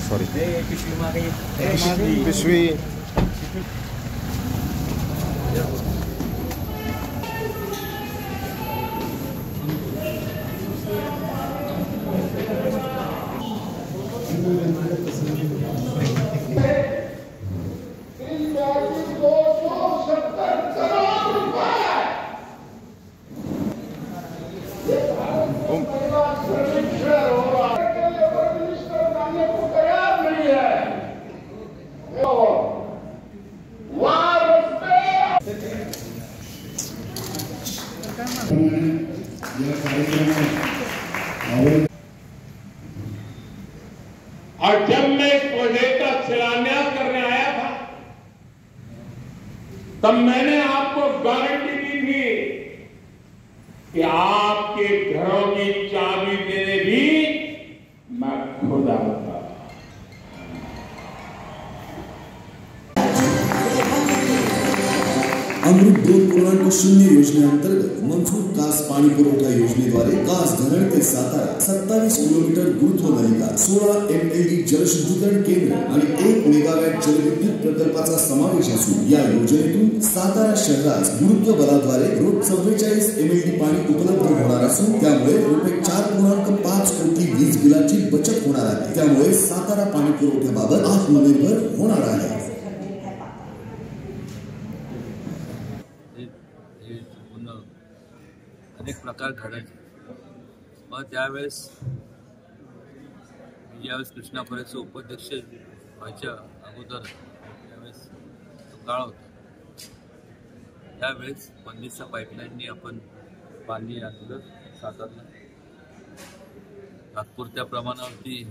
Sorry पिशवी और जब मैं इस प्रोजेक्ट का शिलान्यास करने आया था तब मैंने आपको गारंटी दी थी कि आपके घरों की चाबी देने भी मैं खुद आऊंगा। अमृत 2.0 योजनेअंतर्गत मंजूर कास पाणी पुरवठा योजनेद्वारे कास धरण ते सातारा 27 किलोमीटर गुरुत्वनलिका 16 MLD जलशुद्धीकरण केंद्र आणि 1 मेगावॅट जलविद्युत प्रकल्पाचा समावेश असून या योजनेतून सातारा शहरात गुरुत्व बलाद्वारे रोज 44 MLD पाणी उपलब्ध होणार असून त्यामुळे रुपये 4.5 कोटी वीज बिलाची बचत होणार आहे। त्यामुळे सातारा पाणी पुरवठ्याबाबत आत्मनिर्भर होणार आहे। अनेक प्रकार घडायचे, मग त्यावेळेस ज्यावेळेस कृष्णा खोऱ्याचं उपाध्यक्ष व्हायच्या अगोदर त्यावेळेस तो काळ होता, त्यावेळेस बंदिस्त पाईपलाईननी आपण पाणी आणलं सातारला। तात्पुरत्या प्रमाणावरती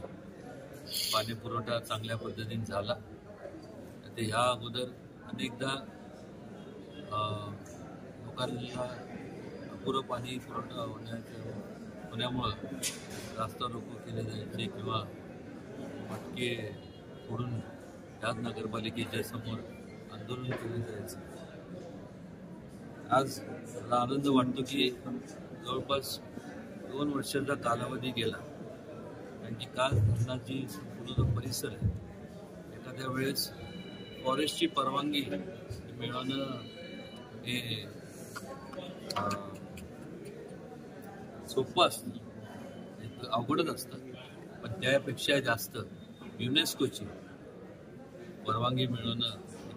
पाणी पुरवठा चांगल्या पद्धतीने झाला। ते ह्या अगोदर अनेकदा लोकांना अपुरं पाणी पुरवठा होण्यामुळं रास्ता रोको केले जायचे किंवा मटके फोडून त्याच नगरपालिकेच्या समोर आंदोलन केले जायचे। आज मला आनंद वाटतो की जवळपास 2 वर्षाचा कालावधी गेला, कारण की कास धरणाची संपूर्ण जो परिसर आहे एखाद्या वेळेस फॉरेस्टची परवानगी मिळवणं हे सोपं असतं, अवघडच असतं, पण त्यापेक्षा जास्त युनेस्कोची परवानगी मिळवणं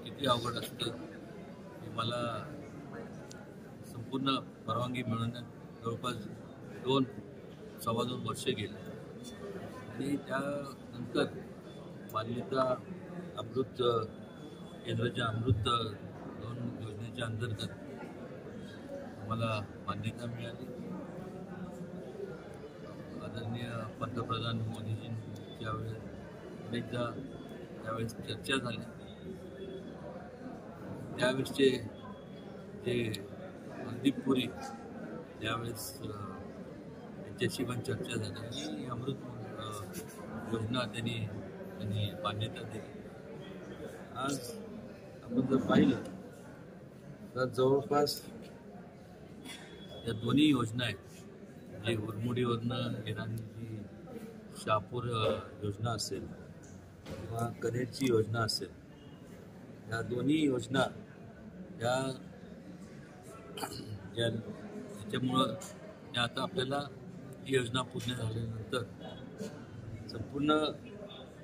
किती अवघड असतं हे मला संपूर्ण परवानगी मिळवण्यात जवळपास 2-2.25 वर्षे गेली। आणि त्यानंतर मान्यता अमृत केंद्राच्या अमृत 2 योजनेच्या अंतर्गत आम्हाला मान्यता मिळाली। आदरणीय पंतप्रधान मोदीजींच्या वेळेस अनेकदा त्यावेळेस चर्चा झाली, त्यावेळेसचे जे हरदीप पुरी त्यावेळेस त्यांच्याशी पण चर्चा झाली आणि अमृत योजना त्यांनी मान्यता दिली। आज आपण जर पाहिलं तर जवळपास या दोन्ही योजना आहेत, जी उरमुडीवरनं येणारी जी शहापूर योजना असेल किंवा कनेरची योजना असेल, या दोन्ही योजना याच्यामुळं आता आपल्याला ही योजना पूर्ण झाल्यानंतर संपूर्ण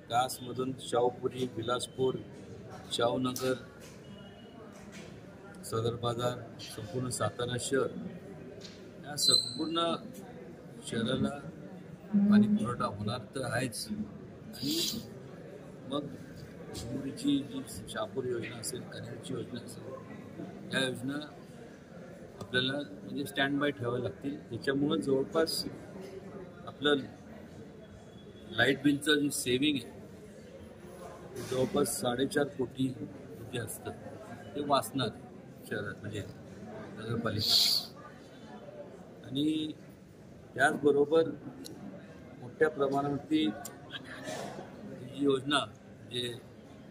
कासमधून शाहूपुरी, विलासपूर, शाहूनगर, सदर बाजार, संपूर्ण सातारा शहर या संपूर्ण शहराला पाणी पुरवठा होणार तर आहेच। आणि मग उरमुडीची जी शहापूर योजना असेल, कनेरची योजना असेल, या योजना आपल्याला म्हणजे स्टँड बाय ठेवाव्या लागतील। त्याच्यामुळं जवळपास आपलं लाईट बिलचं जे सेविंग आहे ते जवळपास 4.5 कोटी जे असतं ते वाचणार शहरात म्हणजे नगरपालिका। आणि त्याचबरोबर मोठ्या प्रमाणावरती ही योजना जे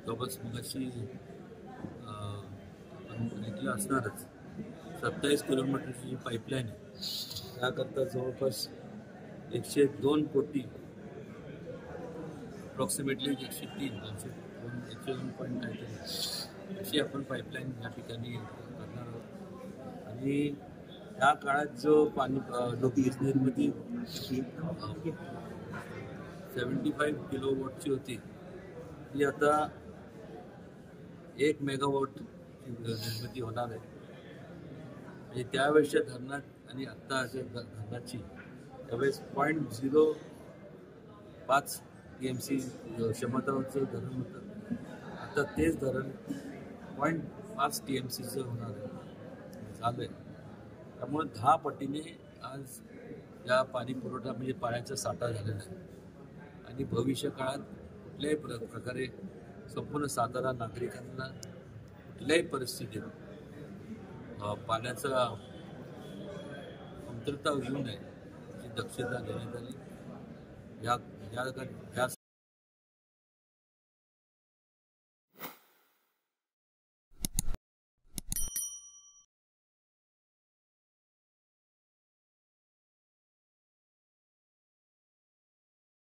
जवळपास मगाशी आपण ऐकलं असणारच, 27 किलोमीटरची जी पाईपलाईन आहे त्याकरता जवळपास 102 कोटी अप्रॉक्सिमेटली 102 पॉईंट काहीतरी अशी आपण पाईपलाईन या ठिकाणी करणार आहोत. आणि या काळात जो पाणी निर्मिती 75 किलोवॉटची होती ती आता 1 मेगावॉट निर्मिती होणार आहे. म्हणजे त्यावेळेसच्या धरणात आणि आत्ताच्या धरणाची त्यावेळेस 0.05 TMC क्षमतावरचं धरण होतं. आता तेच धरण 0.5 TMCचं होणार आहे झालं आहे. त्यामुळे 10 पटीने आज या पाणी पुरवठा म्हणजे पाण्याचा साठा झालेला आहे. आणि भविष्य काळात कुठल्याही प्रकारे संपूर्ण सातारा नागरिकांना कुठल्याही परिस्थितीत पाण्याचा कमतरता येऊ नये याची दक्षता घेण्यात आली. या